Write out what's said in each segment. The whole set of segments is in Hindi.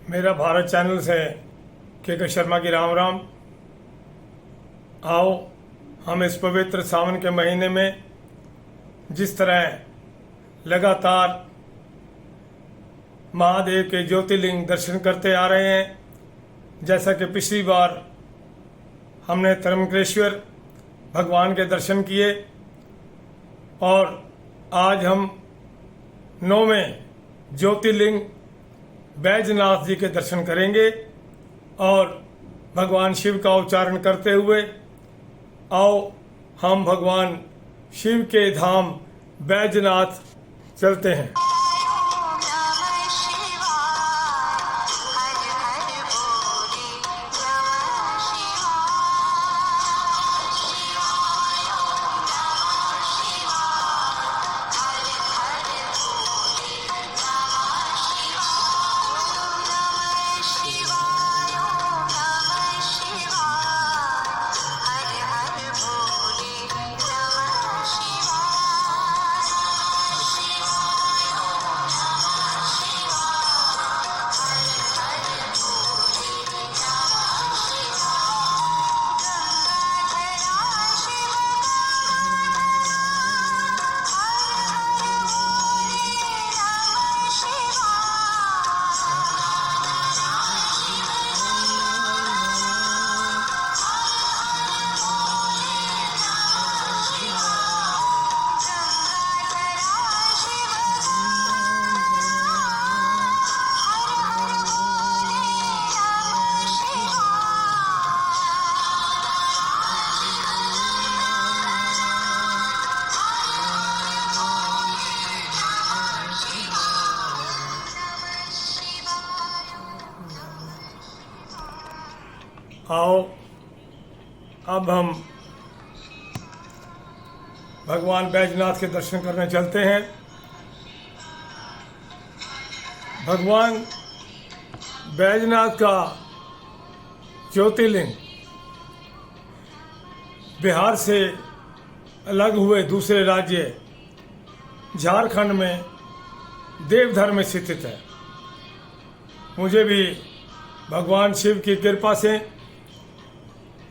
मेरा भारत चैनल से के शर्मा की राम राम। आओ हम इस पवित्र सावन के महीने में जिस तरह लगातार महादेव के ज्योतिर्लिंग दर्शन करते आ रहे हैं, जैसा कि पिछली बार हमने त्र्यंबकेश्वर भगवान के दर्शन किए और आज हम 9वें ज्योतिर्लिंग बैजनाथ जी के दर्शन करेंगे और भगवान शिव का उच्चारण करते हुए आओ हम भगवान शिव के धाम बैजनाथ चलते हैं। आओ अब हम भगवान बैजनाथ के दर्शन करने चलते हैं। भगवान बैजनाथ का ज्योतिर्लिंग बिहार से अलग हुए दूसरे राज्य झारखंड में देवधर में स्थित है। मुझे भी भगवान शिव की कृपा से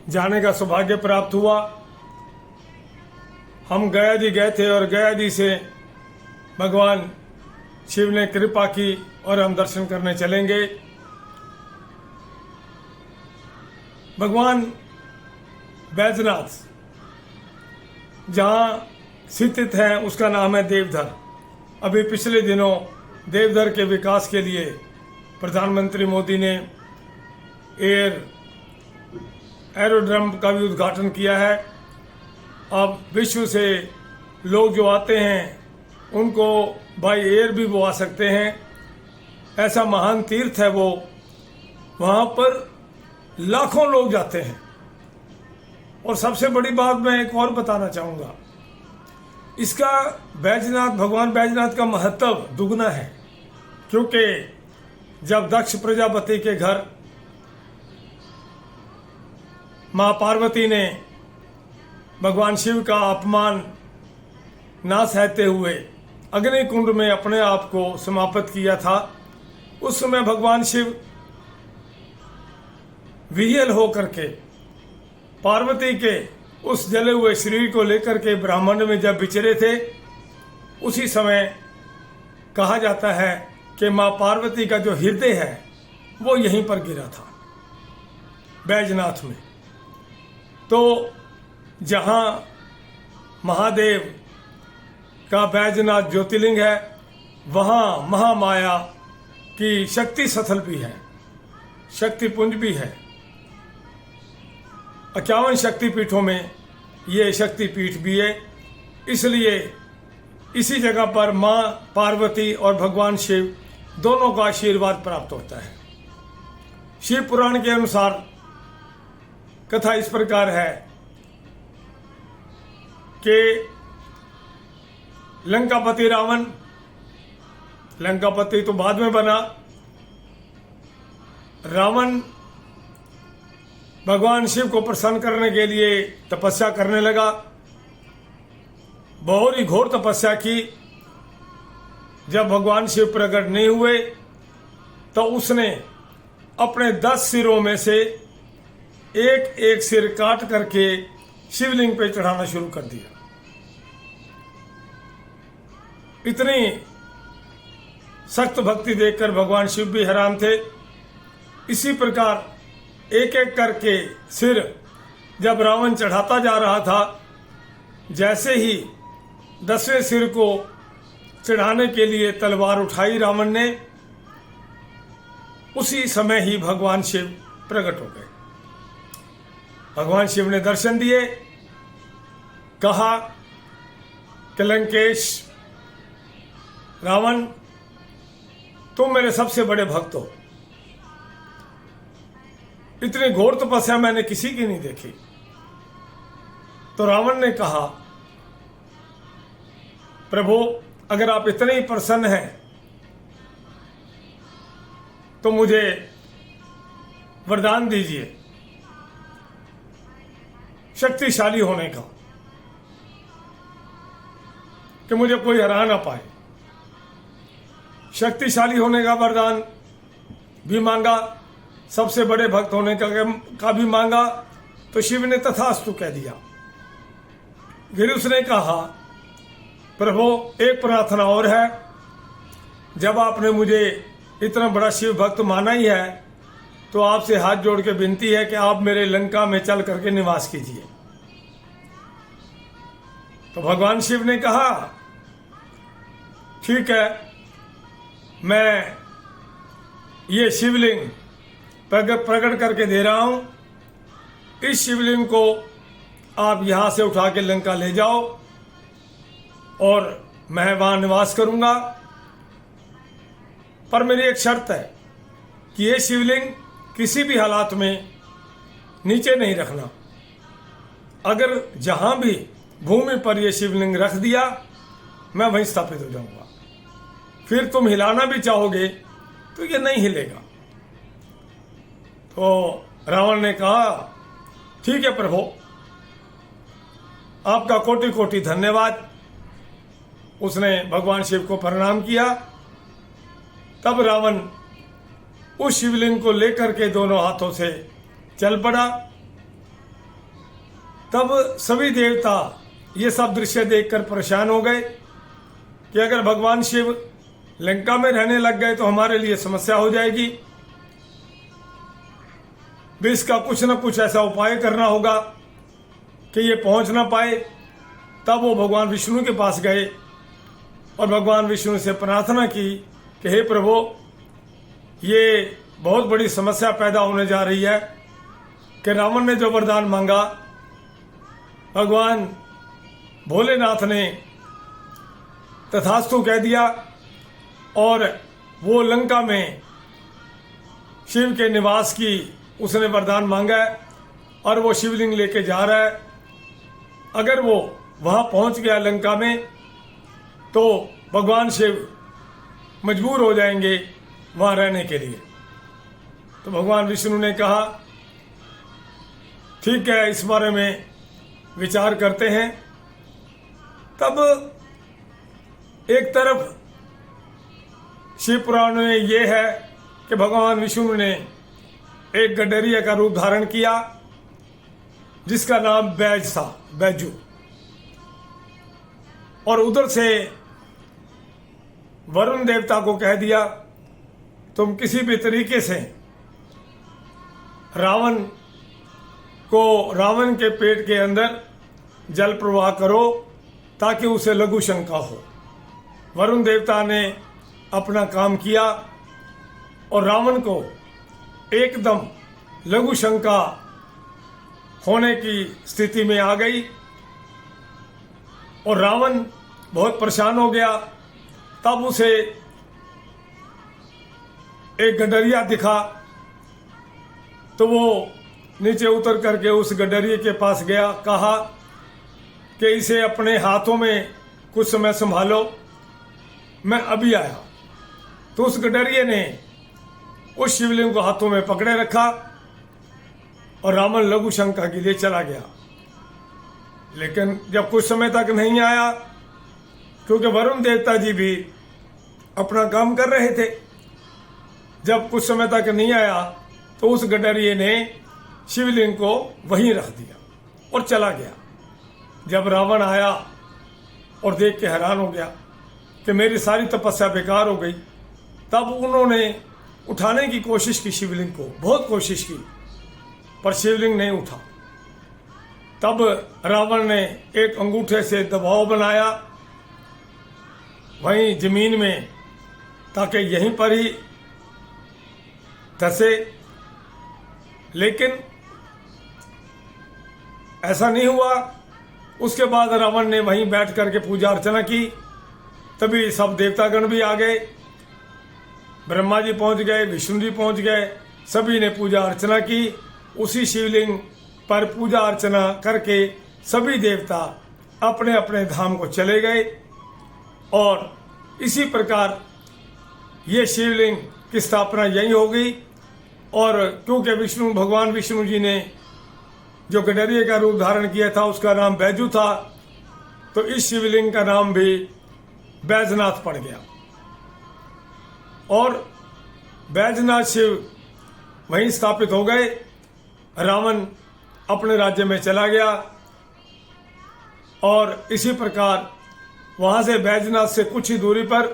जाने का सौभाग्य प्राप्त हुआ। हम गया जी गए थे और गया जी से भगवान शिव ने कृपा की और हम दर्शन करने चलेंगे। भगवान बैजनाथ जहाँ स्थित है उसका नाम है देवधर। अभी पिछले दिनों देवधर के विकास के लिए प्रधानमंत्री मोदी ने एरोड्रम का भी उद्घाटन किया है। अब विश्व से लोग जो आते हैं उनको बाय एयर भी वो आ सकते हैं। ऐसा महान तीर्थ है वो, वहाँ पर लाखों लोग जाते हैं। और सबसे बड़ी बात मैं एक और बताना चाहूँगा, इसका बैजनाथ भगवान बैजनाथ का महत्व दुगना है, क्योंकि जब दक्ष प्रजापति के घर माँ पार्वती ने भगवान शिव का अपमान ना सहते हुए अग्निकुंड में अपने आप को समाप्त किया था, उस समय भगवान शिव विह्वल होकर के पार्वती के उस जले हुए शरीर को लेकर के ब्रह्मांड में जब विचरे थे, उसी समय कहा जाता है कि माँ पार्वती का जो हृदय है वो यहीं पर गिरा था बैजनाथ में। तो जहाँ महादेव का बैजनाथ ज्योतिर्लिंग है, वहाँ महामाया की शक्ति स्थल भी है, शक्ति पुंज भी है। 51 शक्तिपीठों में ये शक्तिपीठ भी है। इसलिए इसी जगह पर माँ पार्वती और भगवान शिव दोनों का आशीर्वाद प्राप्त होता है। शिव पुराण के अनुसार कथा इस प्रकार है कि लंकापति रावण, लंकापति तो बाद में बना, रावण भगवान शिव को प्रसन्न करने के लिए तपस्या करने लगा। बहुत ही घोर तपस्या की। जब भगवान शिव प्रकट नहीं हुए तो उसने अपने 10 सिरों में से एक एक सिर काट करके शिवलिंग पे चढ़ाना शुरू कर दिया। इतनी सख्त भक्ति देखकर भगवान शिव भी हैरान थे। इसी प्रकार एक एक करके सिर जब रावण चढ़ाता जा रहा था, जैसे ही 10वें सिर को चढ़ाने के लिए तलवार उठाई रावण ने, उसी समय ही भगवान शिव प्रकट हो गए। भगवान शिव ने दर्शन दिए, कहा कि लंकेश, रावण, तुम मेरे सबसे बड़े भक्त हो। इतनी घोर तपस्या मैंने किसी की नहीं देखी। तो रावण ने कहा, प्रभु, अगर आप इतने ही प्रसन्न हैं तो मुझे वरदान दीजिए शक्तिशाली होने का, कि मुझे कोई हरा ना पाए। शक्तिशाली होने का वरदान भी मांगा, सबसे बड़े भक्त होने का भी मांगा, तो शिव ने तथास्तु कह दिया। फिर उसने कहा, प्रभु, एक प्रार्थना और है। जब आपने मुझे इतना बड़ा शिव भक्त माना ही है, तो आपसे हाथ जोड़ के विनती है कि आप मेरे लंका में चल करके निवास कीजिए। तो भगवान शिव ने कहा, ठीक है, मैं ये शिवलिंग प्रकट करके दे रहा हूं। इस शिवलिंग को आप यहां से उठा के लंका ले जाओ और मैं वहां निवास करूंगा। पर मेरी एक शर्त है कि ये शिवलिंग किसी भी हालात में नीचे नहीं रखना। अगर जहां भी भूमि पर यह शिवलिंग रख दिया, मैं वहीं स्थापित हो जाऊंगा। फिर तुम हिलाना भी चाहोगे तो ये नहीं हिलेगा। तो रावण ने कहा, ठीक है प्रभु, आपका कोटि कोटि धन्यवाद। उसने भगवान शिव को प्रणाम किया। तब रावण उस शिवलिंग को लेकर के दोनों हाथों से चल पड़ा। तब सभी देवता ये सब दृश्य देखकर परेशान हो गए कि अगर भगवान शिव लंका में रहने लग गए तो हमारे लिए समस्या हो जाएगी। भी इसका कुछ न कुछ ऐसा उपाय करना होगा कि ये पहुंच ना पाए। तब वो भगवान विष्णु के पास गए और भगवान विष्णु से प्रार्थना की कि हे प्रभु, ये बहुत बड़ी समस्या पैदा होने जा रही है कि रावण ने जो वरदान मांगा, भगवान भोलेनाथ ने तथास्तु कह दिया और वो लंका में शिव के निवास की उसने वरदान मांगा है और वो शिवलिंग लेके जा रहा है। अगर वो वहां पहुंच गया लंका में तो भगवान शिव मजबूर हो जाएंगे वहां रहने के लिए। तो भगवान विष्णु ने कहा, ठीक है, इस बारे में विचार करते हैं। तब एक तरफ शिव पुराण में ये है कि भगवान विष्णु ने एक गडरिया का रूप धारण किया जिसका नाम बैज था, बैजू। और उधर से वरुण देवता को कह दिया, तुम किसी भी तरीके से रावण के पेट के अंदर जल प्रवाह करो ताकि उसे लघु शंका हो। वरुण देवता ने अपना काम किया और रावण को एकदम लघु शंका होने की स्थिति में आ गई और रावण बहुत परेशान हो गया। तब उसे एक गडरिया दिखा तो वो नीचे उतर करके उस गडरिये के पास गया, कहा कि इसे अपने हाथों में कुछ समय संभालो, मैं अभी आया। तो उस गडरिये ने उस शिवलिंग को हाथों में पकड़े रखा और रावण लघु शंका के लिए चला गया। लेकिन जब कुछ समय तक नहीं आया, क्योंकि वरुण देवता जी भी अपना काम कर रहे थे, जब कुछ समय तक नहीं आया तो उस गडरिये ने शिवलिंग को वहीं रख दिया और चला गया। जब रावण आया और देख के हैरान हो गया कि मेरी सारी तपस्या बेकार हो गई, तब उन्होंने उठाने की कोशिश की शिवलिंग को, बहुत कोशिश की, पर शिवलिंग नहीं उठा। तब रावण ने एक अंगूठे से दबाव बनाया वहीं जमीन में, ताकि यहीं पर ही धंसे, लेकिन ऐसा नहीं हुआ। उसके बाद रावण ने वहीं बैठ करके पूजा अर्चना की। तभी सब देवतागण भी आ गए, ब्रह्मा जी पहुंच गए, विष्णु जी पहुंच गए, सभी ने पूजा अर्चना की। उसी शिवलिंग पर पूजा अर्चना करके सभी देवता अपने अपने धाम को चले गए। और इसी प्रकार ये शिवलिंग की स्थापना यहीं हो गई। और क्योंकि भगवान विष्णु जी ने जो गडरिये का रूप धारण किया था उसका नाम बैजू था, तो इस शिवलिंग का नाम भी बैजनाथ पड़ गया। और बैजनाथ शिव वहीं स्थापित हो गए। रावण अपने राज्य में चला गया और इसी प्रकार वहां से बैजनाथ से कुछ ही दूरी पर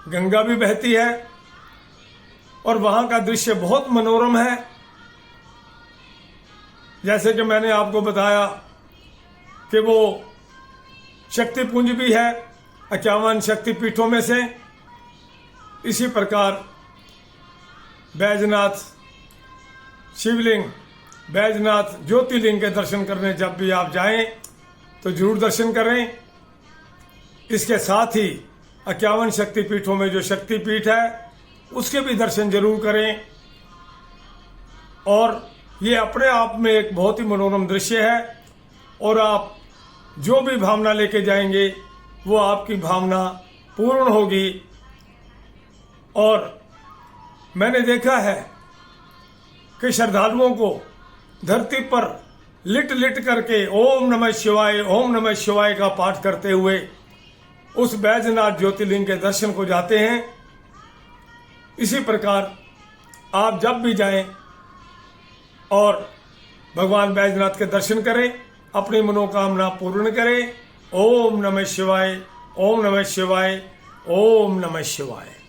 गंगा भी बहती है और वहां का दृश्य बहुत मनोरम है। जैसे कि मैंने आपको बताया कि वो शक्तिपुंज भी है 51 शक्तिपीठों में से। इसी प्रकार बैजनाथ शिवलिंग, बैजनाथ ज्योतिर्लिंग के दर्शन करने जब भी आप जाएं तो जरूर दर्शन करें। इसके साथ ही 51 शक्तिपीठों में जो शक्तिपीठ है उसके भी दर्शन जरूर करें। और ये अपने आप में एक बहुत ही मनोरम दृश्य है और आप जो भी भावना लेके जाएंगे वो आपकी भावना पूर्ण होगी। और मैंने देखा है कि श्रद्धालुओं को धरती पर लिट लिट करके ओम नमः शिवाय का पाठ करते हुए उस बैजनाथ ज्योतिर्लिंग के दर्शन को जाते हैं। इसी प्रकार आप जब भी जाएं और भगवान बैजनाथ के दर्शन करें, अपनी मनोकामना पूर्ण करें। ओम नमः शिवाय, ओम नमः शिवाय, ओम नमः शिवाय।